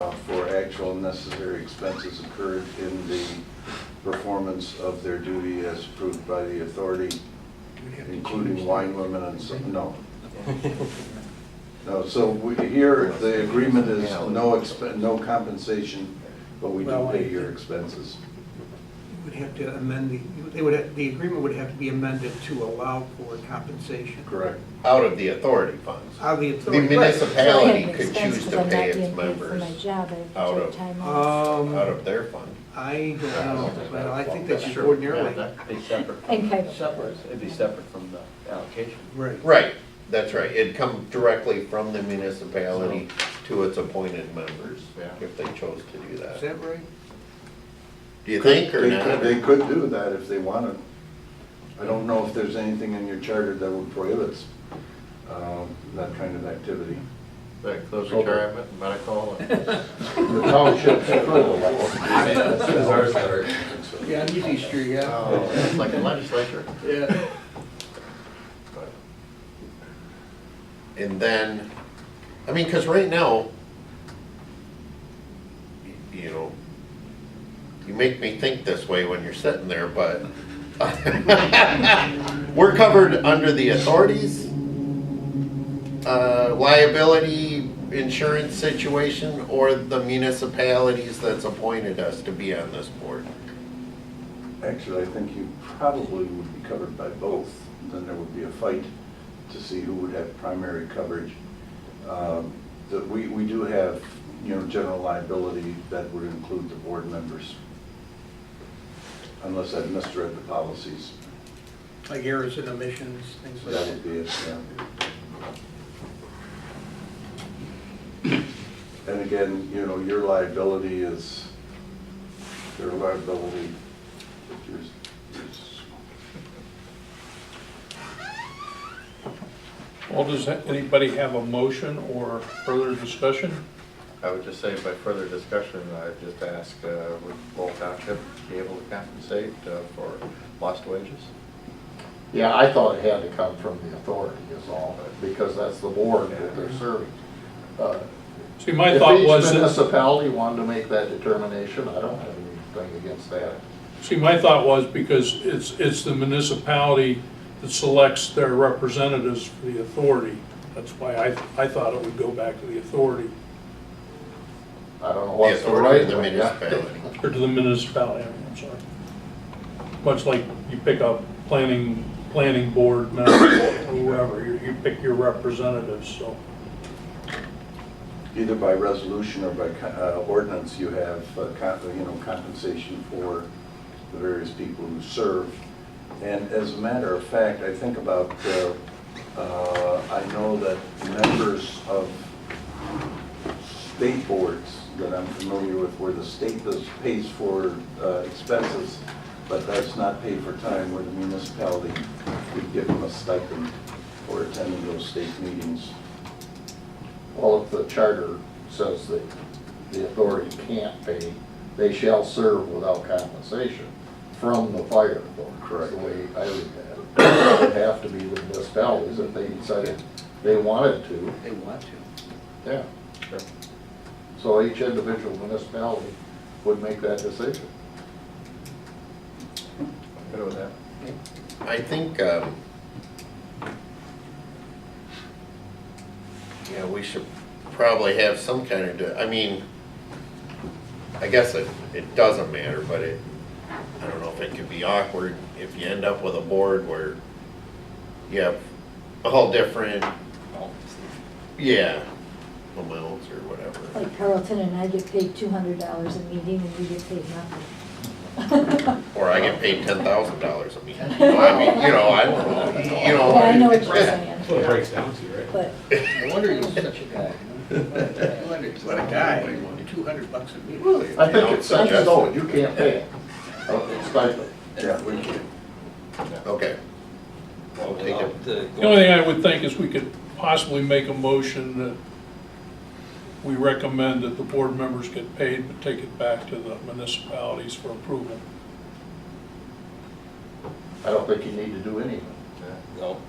for actual necessary expenses incurred in the performance of their duty as approved by the authority, including wine, women, and some, no. No, so here, the agreement is no compensation, but we do pay your expenses. You would have to amend the agreement would have to be amended to allow for compensation. Correct. Out of the authority funds. Out of the The authority. municipality So I have could expense choose 'cause to I'm pay not its being paid for members my job, I have to out take of- time off. out of their fund. I don't know, but I think that's Sure. ordinarily. Yeah, that'd be separate. And kind of- Separate, it'd be separate from the allocation. Right. Right, that's right. It'd come directly from the municipality to its appointed members, Yeah. if they chose to do Is that. that right? Do you think, or not? They could do that if they wanted. I don't know if there's anything in your charter that would prohibit that kind of activity. Like close retirement, medical. The township's full. Yeah, on Easy Street, yeah. Oh, it's like the legislature. Yeah. And then, I mean, because right now, you know, you make me think this way when you're sitting there, but we're covered under the authorities liability insurance situation, or the municipalities that's appointed us to be on this board. Actually, I think you probably would be covered by both. Then there would be a fight to see who would have primary coverage. We do have, general liability that would include the board members, unless I've misread the policies. Like errors and omissions, things like That that. would be it, yeah. And again, your liability is their liability. Yours- Well, does anybody have a motion or further discussion? I would just say by further discussion, I'd just ask, would Lowell Township be able to compensate for lost wages? Yeah, I thought it had to come from the authority is all, because that's the board that they're serving. See, my thought was If each that, municipality wanted to make that determination, I don't have anything against that. because it's the municipality that selects their representatives for the authority. That's why I thought it would go back to the authority, I don't know The what's the authority right of the way, yeah. municipality. or to the municipality, I'm sorry. Much like you pick up planning board member or whoever, you pick your representatives, so. Either by resolution or by ordinance, you have, compensation for the various people who serve. And as a matter of fact, I think about, I know that members of state boards that I'm familiar with, where the state pays for expenses, but does not pay for time, where the municipality would give them a stipend for attending those state meetings. Well, if the charter says that the authority can't pay, they shall serve without compensation from the fire authority. Correct. The way I read that. It would have to be the municipalities if they decided they wanted to. They want to. Yeah. Sure. So each individual municipality would make that decision. Good with that. I think, we should probably have some kind of, I mean, I guess it doesn't matter, but I don't know if it could be awkward if you end up with a board where you have all different, amounts or whatever. Like Carlton and I get paid $200 a meeting and we get paid nothing. Or I get paid $10,000 a meeting. I mean, I don't know, Yeah, I know what you're saying, That's what it breaks down to, right? but No wonder you're such a guy. What a guy, $200 a meeting. I think it's such a, no, you can't pay it. Stipend. Yeah, we can. Okay. I'll take it. The only thing I would think is we could possibly make a motion that we recommend that the board members get paid, but take it back to the municipalities for approval. I don't think you need to do anything. No.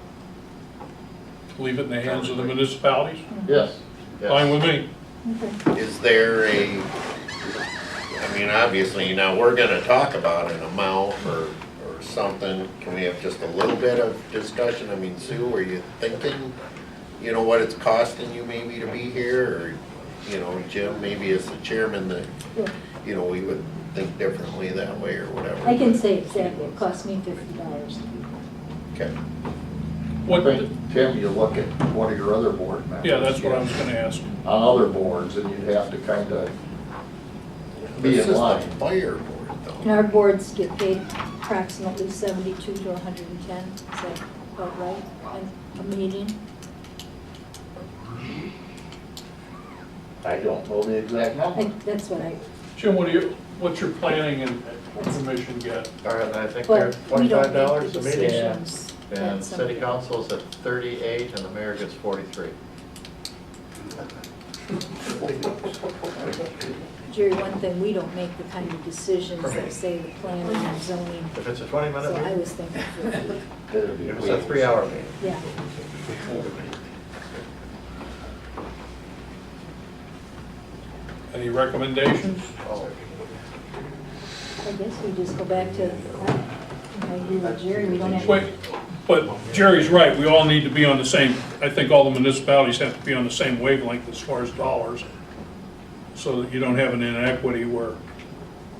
Leave it in the hands of the municipalities? Yes. Fine with me. Okay. is there I mean, obviously, now we're gonna talk about an amount or something. Can we have just a little bit of discussion? I mean, Sue, are you thinking, you know, what it's costing you maybe to be here? Or, you know, Jim, maybe as the chairman that, Yeah. you know, we would think differently that way or whatever. I can say exactly, it cost me $50. Okay. What, I think, Tim, you look at one of your other board members. yeah, that's what I was gonna ask. On other boards, and you'd have to kind of be This in is the line. fire board And though. our boards get paid approximately 72 to 110, is that about right? And a meeting? I don't know the exact number. That's what I, Jim, what's your planning and commission get? All right, I think they're but we don't $25 make the a meeting. decisions. And That's city something. council's at 38 and the mayor gets 43. Jerry, one thing, we don't make the kind of decisions that say the planning and zoning, If it's a 20-minute so I meeting, was thinking 50, It'd be if it's a 3-hour meeting. yeah. Any recommendations? I guess we just go back to, I agree with Jerry, we don't have. Wait, but Jerry's right, we all need to be on the same, I think all the municipalities have to be on the same wavelength as far as dollars, so that you don't have an inequity where,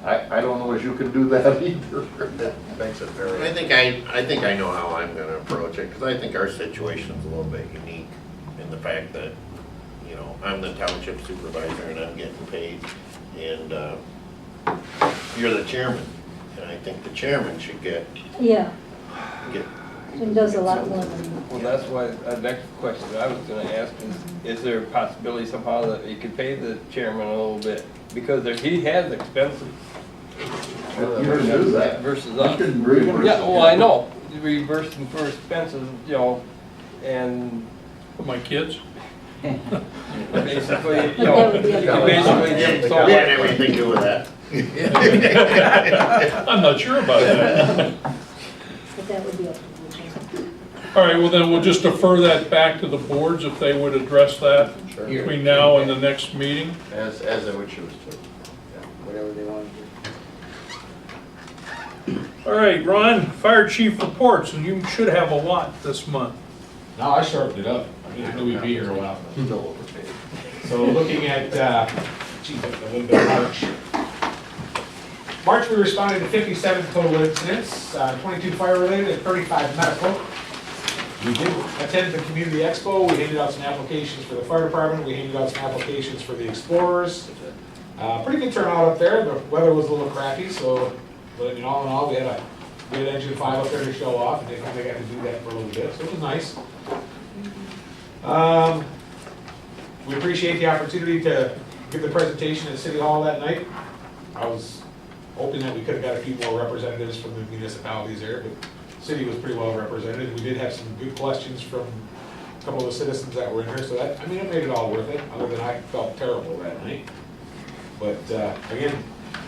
I don't know if you can do that either. That makes it very. I think I know how I'm gonna approach it, because I think our situation's a little bit unique in the fact that, you know, I'm the township supervisor and I'm getting paid, and you're the chairman, and I think the chairman should get, Yeah, and does a lot more than. Well, that's why, the next question I was gonna ask is there a possibility somehow that you could pay the chairman a little bit? Because if he has expenses. You can do that. Versus You us. can reimburse Yeah, it. well, I know, reversing for expenses, you know, and for my kids. basically, you But know, that would be you up can to basically us. give them we had so anything to do with that. I'm not sure about that. But that would be up to the chairman. All right, well then we'll just defer that back to the boards if they would address that Sure. between now and the next meeting. As they would choose to. Whatever they want to do. All right, Ron, fire chief reports, and you should have a lot this month. No, I sharpened it up. I just knew we'd be here a while. So looking at, geez, a little bit of March. March, we responded to 57 total incidents, 22 fire-related and 35 medical. We did attend the community expo. We handed out some applications for the fire department. We handed out some applications for the explorers. Pretty good turnout up there. The weather was a little crappy, so, but in all, we had Engine 5 up there to show off, and they kind of got to do that for a little bit, so it was nice. We appreciate the opportunity to give the presentation at City Hall that night. I was hoping that we could have got a few more representatives from the municipalities there, but the city was pretty well represented. We did have some good questions from a couple of the citizens that were in here, so that, I mean, it made it all worth it, other than I felt terrible that night. But again,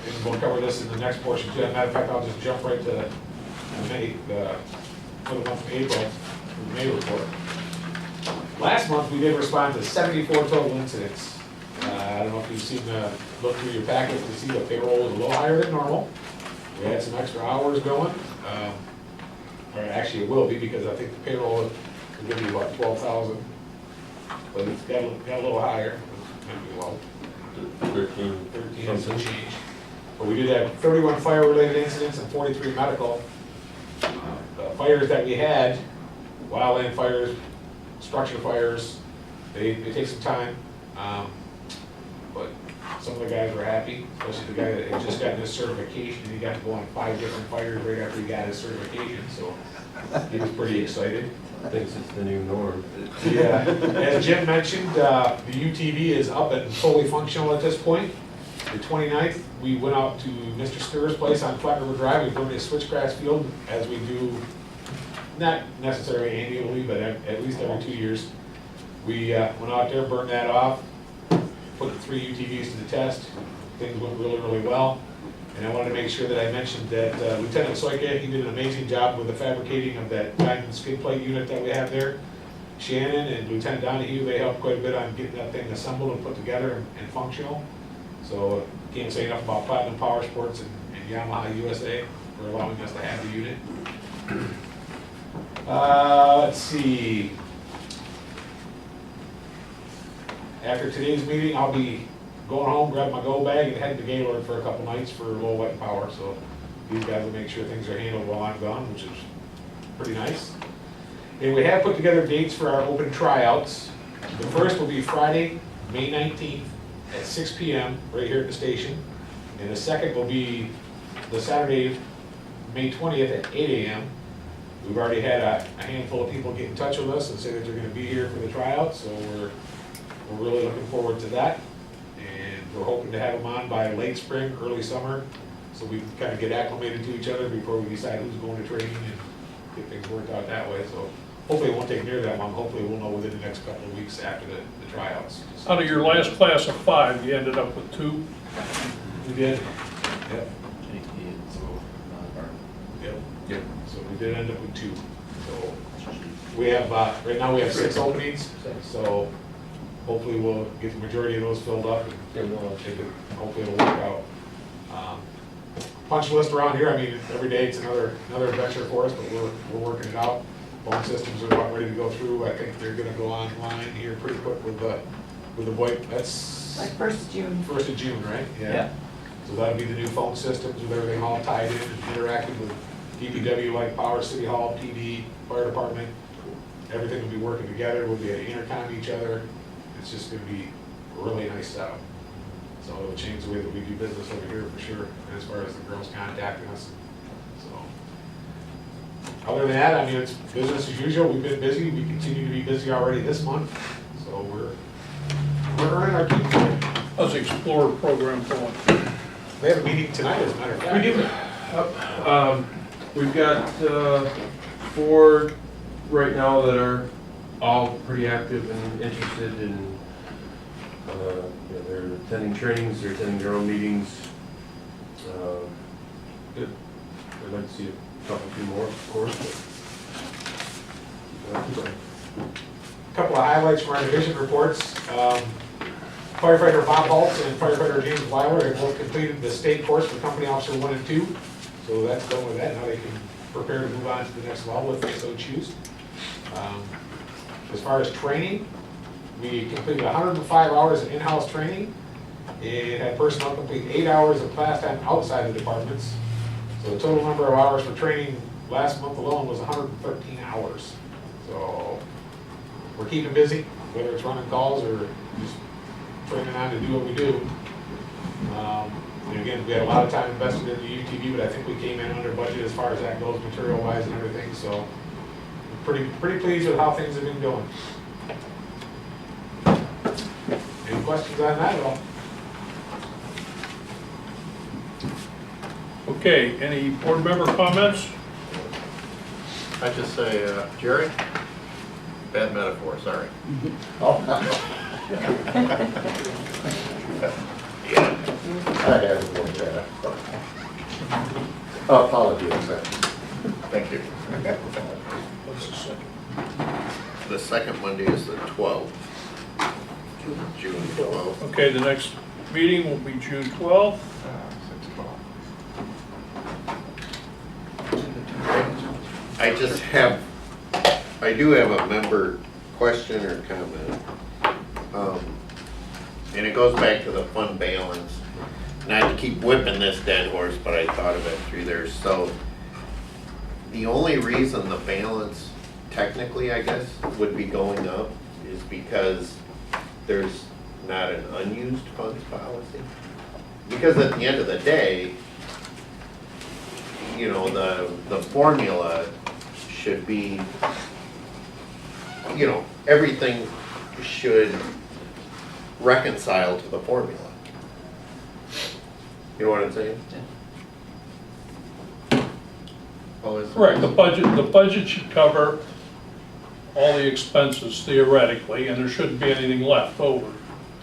and we'll cover this in the next portion too. As a matter of fact, I'll just jump right to May, for the month of April, the May report. Last month, we did respond to 74 total incidents. I don't know if you've seen look through your packets to see the payroll was a little higher than normal. We had some extra hours going. Or actually it will be, because I think the payroll will give you about 12,000. But it's got a little higher, maybe well, 13 and some change. But we did have 31 fire-related incidents and 43 medical. The fires that we had, wildland fires, structure fires, they take some time. But some of the guys were happy, especially the guy that had just gotten his certification, and he got to go on 5 different fires right after he got his certification, so he was pretty excited. Thinks it's the new norm. Yeah, as Jim mentioned, the UTV is up and fully functional at this point. The 29th, we went out to Mr. Stur's place on Flat River Drive. We burned his switchgrass field, as we do, not necessarily annually, but at least every 2 years. We went out there, burned that off, put the 3 UTVs to the test. Things went really, really well. And I wanted to make sure that I mentioned that Lieutenant Soika, he did an amazing job with the fabricating of that diamond skid plate unit that we have there. Shannon and Lieutenant Donahue, they helped quite a bit on getting that thing assembled and put together and functional. So can't say enough about Platinum Power Sports and Yamaha USA for allowing us to have the unit. Let's see. After today's meeting, I'll be going home, grab my go bag, and heading to Gaylord for a couple nights for Lowell and Power. So these guys will make sure things are handled while I'm gone, which is pretty nice. And we have put together dates for our open tryouts. The first will be Friday, May 19th at 6 p.m. right here at the station. And the second will be the Saturday, May 20th at 8 a.m. We've already had a handful of people get in touch with us and say that they're going to be here for the tryouts, so we're really looking forward to that. And we're hoping to have them on by late spring, early summer, so we can kind of get acclimated to each other before we decide who's going to training and get things worked out that way. So hopefully it won't take near that long. Hopefully we'll know within the next couple of weeks after the tryouts. Out of your last class of 5, you ended up with 2? We did. Yep. Yep. Yep. So we did end up with 2. So we have, right now we have 6 openings, so hopefully we'll get the majority of those filled up and hopefully it'll work out. Punch list around here, I mean, every day it's another adventure for us, but we're working it out. Phone systems are about ready to go through. I think they're gonna go online here pretty quick with the VoIP. That's Like 1st of June. 1st of June, right? Yeah. So that'll be the new phone systems with everything all tied in and interactive with DPW, like Power, City Hall, PD, Fire Department. Everything will be working together. We'll be able to intercom each other. It's just gonna be a really nice setup. So it'll change the way that we do business over here for sure, as far as the girls contacting us. So, other than that, I mean, it's business as usual. We've been busy. We continue to be busy already this month. So we're earning our keep. How's the Explorer program going? We have a meeting tonight, as a matter of fact. We do. We've got 4 right now that are all pretty active and interested in, they're attending trainings, they're attending their own meetings. Good. I'd like to see a few more, of course. Couple of highlights from our division reports. Firefighter Bob Holtz and firefighter James Weiler have both completed the state course for Company Officer 1 and 2. So that's done with that. Now they can prepare to move on to the next level if they so choose. As far as training, we completed 105 hours of in-house training and had personnel complete 8 hours of class time outside the departments. So the total number of hours for training last month alone was 113 hours. So we're keeping busy, whether it's running calls or just training on to do what we do. And again, we had a lot of time invested in the UTV, but I think we came in under budget as far as that goes, material-wise and everything. So pretty pleased with how things have been going. Any questions on that at all? Okay, any board member comments? I just say, Jerry, bad metaphor, sorry. I haven't looked at it. Apologies. Thank you. What's the second? The second Monday is the 12th. June 12th. Okay, the next meeting will be June 12th. 6 o'clock. I do have a member question or comment. And it goes back to the fund balance. Not to keep whipping this dead horse, but I thought of it through there. So the only reason the balance technically, I guess, would be going up is because there's not an unused funds policy. Because at the end of the day, you know, the formula should be, you know, everything should reconcile to the formula. You know what I'm saying? Well, is- Correct, the budget should cover all the expenses theoretically, and there shouldn't be anything left over.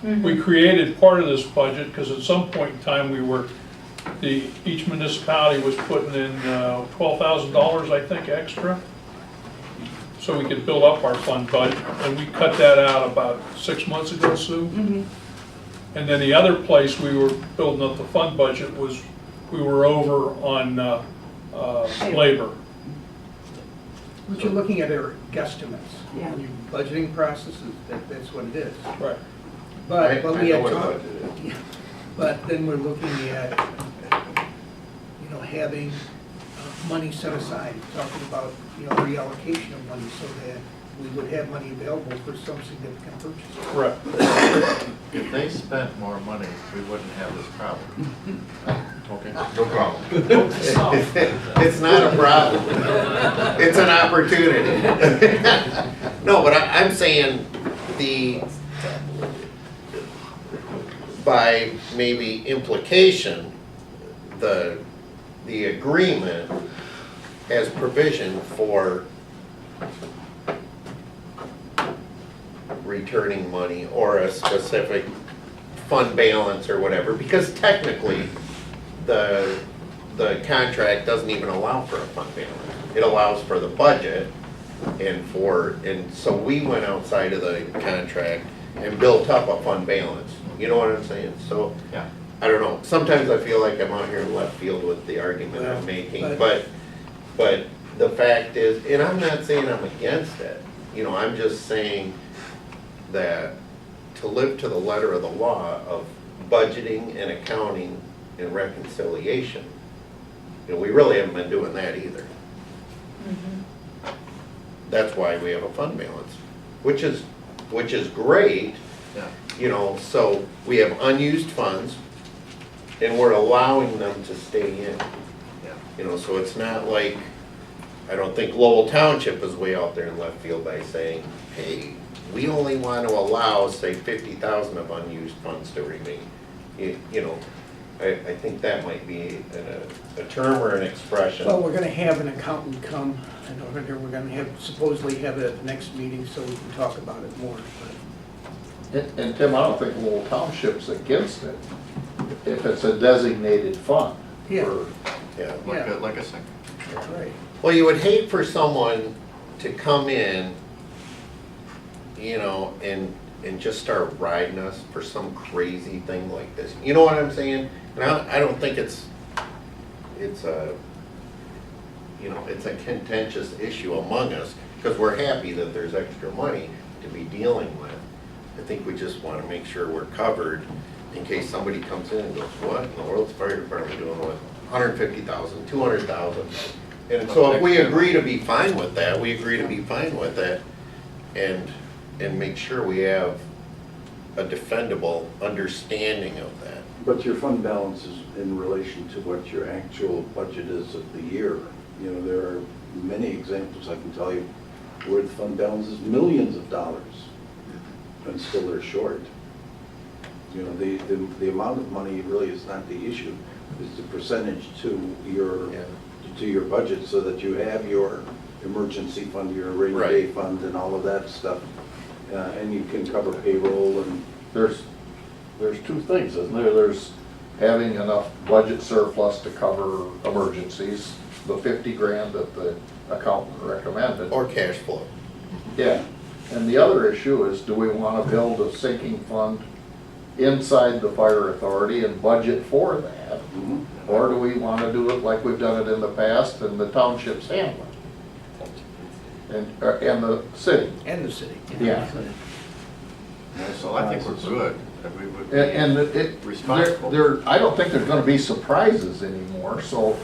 We created part of this budget because at some point in time each municipality was putting in $12,000, I think, extra. so we could build up our fund budget, and we cut that out about 6 months ago, Sue. And then the other place we were building up the fund budget was, we were over on labor. What you're looking at are guesstimates. Yeah. When you're budgeting processes, that's what it is. Right. But I we know had what a talked, budget is. yeah, but then we're looking at, having money set aside, talking about, reallocation of money so that we would have money available for some significant purchases. Correct. If they spent more money, we wouldn't have this problem. Okay. No problem. It's not a problem. It's an opportunity. No, but I'm saying by maybe implication, the agreement has provision for returning money or a specific fund balance or whatever, because technically, the contract doesn't even allow for a fund balance. It allows for the budget and so we went outside of the contract and built up a fund balance. You know what I'm saying? So, Yeah. I don't know, sometimes I feel like I'm out here in left field with the argument I'm making, but the fact is, and I'm not saying I'm against it, I'm just saying that to live to the letter of the law of budgeting and accounting and reconciliation, we really haven't been doing that either. That's why we have a fund balance, which is great, Yeah. so we have unused funds and we're allowing them to stay in. Yeah. So it's not like, I don't think Lowell Township is way out there in left field by saying, hey, we only want to allow, say, 50,000 of unused funds to remain. I think that might be a term or an expression. Well, we're gonna have an accountant come, I know we're gonna supposedly have it at the next meeting so we can talk about it more. And Tim, I don't think Lowell Township's against it, if it's a designated fund. Yeah. for- Yeah. Like a second. That's right. Well, you would hate for someone to come in, and just start riding us for some crazy thing like this. You know what I'm saying? And I don't think it's a contentious issue among us, because we're happy that there's extra money to be dealing with. I think we just want to make sure we're covered in case somebody comes in and goes, what in the world's fire department doing with 150,000, 200,000? And so if we agree to be fine with that, we agree to be fine with that, and make sure we have a defendable understanding of that. But your fund balance is in relation to what your actual budget is of the year. There are many examples I can tell you where the fund balance is millions of dollars, and still they're short. The amount of money really is not the issue, it's the percentage to your budget, so that you have your emergency fund, your rainy day Right. fund, and all of that stuff. And you can cover payroll and. There's two things, isn't there? There's having enough budget surplus to cover emergencies, the 50 grand that the accountant recommended. Or cash flow. Yeah, and the other issue is, do we want to build a sinking fund inside the fire authority and budget for that? Or do we want to do it like we've done it in the past and the townships handle it? And the city. And the city. Yeah. So I think we're good. That we would be And responsible. I don't think there's gonna be surprises anymore, so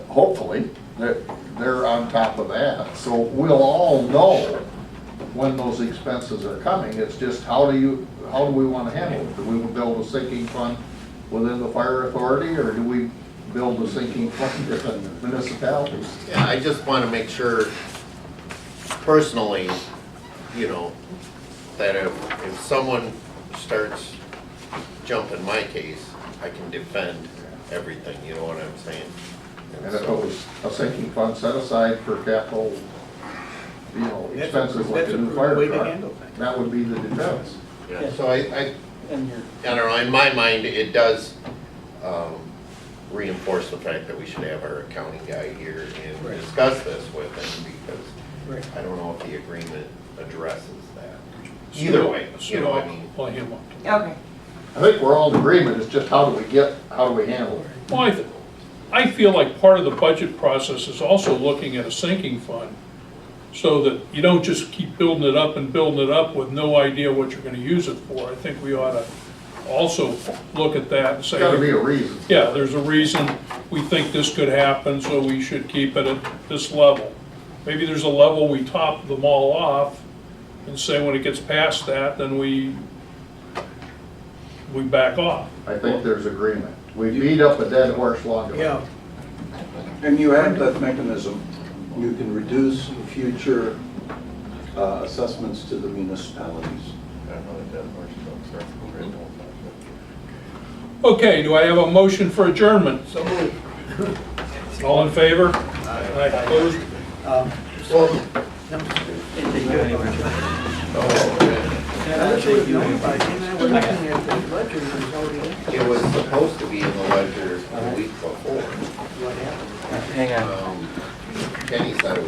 hopefully they're on top of that. So we'll all know when those expenses are coming. It's just how do we wanna handle it? Do we build a sinking fund within the fire authority, or do we build a sinking fund in the municipalities? Yeah, I just want to make sure personally, that if someone starts jumping my case, I can defend everything, you know what I'm saying? And if it was a sinking fund set aside for capital, expenses like a new fire way to truck, handle things. that would be the defense. Yeah. So I don't know, in my mind, it does reinforce the fact that we should have our accounting guy here and discuss this with him, because Right. I don't know if the agreement addresses that. Either way, you know, I mean. Pull him up. Okay. I think we're all in agreement, it's just how do we handle it? Well, I feel like part of the budget process is also looking at a sinking fund, so that you don't just keep building it up and building it up with no idea what you're gonna use it for. I think we ought to also look at that and say. There's gotta be a reason. Yeah, there's a reason we think this could happen, so we should keep it at this level. Maybe there's a level we top them all off and say when it gets past that, then we back off. I think there's agreement. We beat up a dead horse long enough. Yeah, And you have that mechanism, you can reduce future assessments to the municipalities. I don't know that that horse don't start from the original. Okay, do I have a motion for adjournment? so moved. All in favor? Aye. Opposed? I wish I would have known about it. I was looking at the ledger, it was already in. It was supposed to be in the ledger a week before. What happened? Kenny said it was